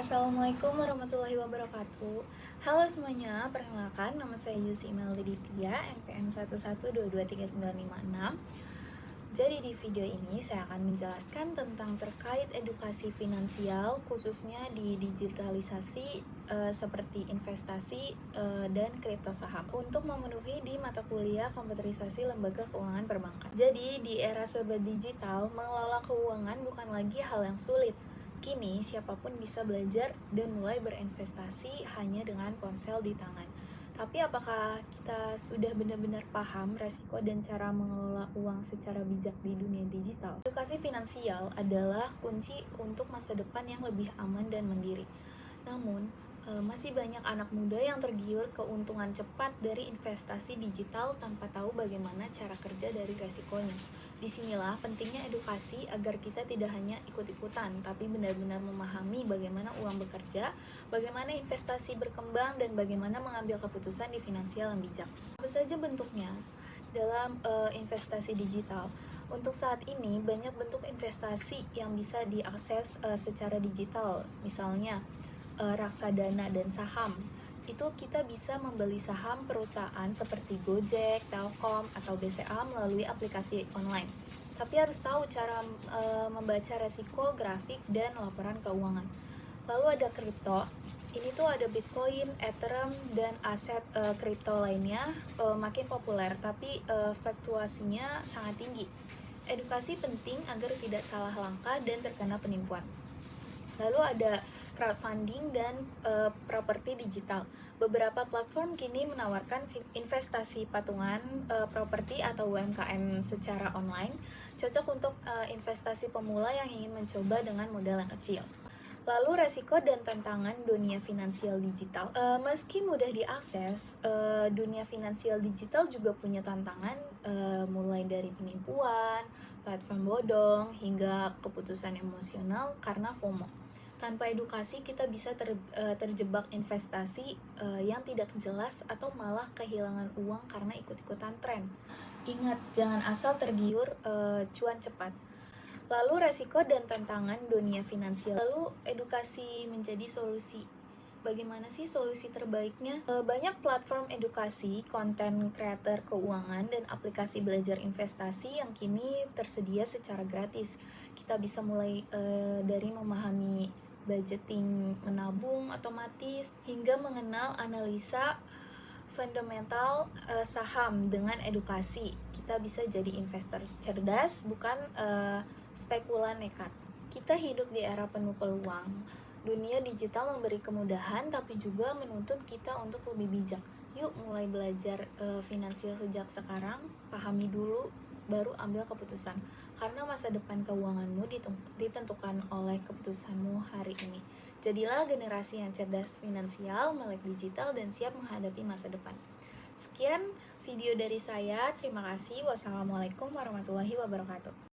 Assalamualaikum warahmatullahi wabarakatuh. Halo semuanya, perkenalkan nama saya Yusi Imelda Ditya, NPM 112233956. Jadi di video ini saya akan menjelaskan tentang terkait edukasi finansial, khususnya di digitalisasi seperti investasi dan kripto saham untuk memenuhi di mata kuliah komputerisasi lembaga keuangan perbankan. Jadi di era serba digital, mengelola keuangan bukan lagi hal yang sulit. Kini, siapapun bisa belajar dan mulai berinvestasi hanya dengan ponsel di tangan. Tapi apakah kita sudah benar-benar paham resiko dan cara mengelola uang secara bijak di dunia digital? Edukasi finansial adalah kunci untuk masa depan yang lebih aman dan mandiri. Namun, masih banyak anak muda yang tergiur keuntungan cepat dari investasi digital tanpa tahu bagaimana cara kerja dari resikonya. Disinilah pentingnya edukasi agar kita tidak hanya ikut-ikutan, tapi benar-benar memahami bagaimana uang bekerja, bagaimana investasi berkembang, dan bagaimana mengambil keputusan di finansial yang bijak. Apa saja bentuknya dalam investasi digital? Untuk saat ini, banyak bentuk investasi yang bisa diakses secara digital, misalnya reksadana dan saham. Itu kita bisa membeli saham perusahaan seperti Gojek, Telkom, atau BCA melalui aplikasi online. Tapi harus tahu cara membaca resiko, grafik, dan laporan keuangan. Lalu ada kripto. Ini tuh ada Bitcoin, Ethereum, dan aset kripto lainnya makin populer, tapi fluktuasinya sangat tinggi. Edukasi penting agar tidak salah langkah dan terkena penipuan. Lalu ada crowdfunding dan properti digital. Beberapa platform kini menawarkan investasi patungan properti atau UMKM secara online, cocok untuk investasi pemula yang ingin mencoba dengan modal yang kecil. Lalu resiko dan tantangan dunia finansial digital. Meski mudah diakses, dunia finansial digital juga punya tantangan, mulai dari penipuan, platform bodong, hingga keputusan emosional karena FOMO. Tanpa edukasi kita bisa terjebak investasi yang tidak jelas atau malah kehilangan uang karena ikut-ikutan tren. Ingat, jangan asal tergiur cuan cepat. Lalu resiko dan tantangan dunia finansial. Lalu edukasi menjadi solusi. Bagaimana sih solusi terbaiknya? Banyak platform edukasi, konten kreator keuangan, dan aplikasi belajar investasi yang kini tersedia secara gratis. Kita bisa mulai dari memahami budgeting menabung otomatis hingga mengenal analisa fundamental saham dengan edukasi. Kita bisa jadi investor cerdas, bukan spekulan nekat. Kita hidup di era penuh peluang. Dunia digital memberi kemudahan tapi juga menuntut kita untuk lebih bijak. Yuk mulai belajar finansial sejak sekarang, pahami dulu baru ambil keputusan. Karena masa depan keuanganmu ditentukan oleh keputusanmu hari ini. Jadilah generasi yang cerdas finansial, melek digital, dan siap menghadapi masa depan. Sekian video dari saya. Terima kasih. Wassalamualaikum warahmatullahi wabarakatuh.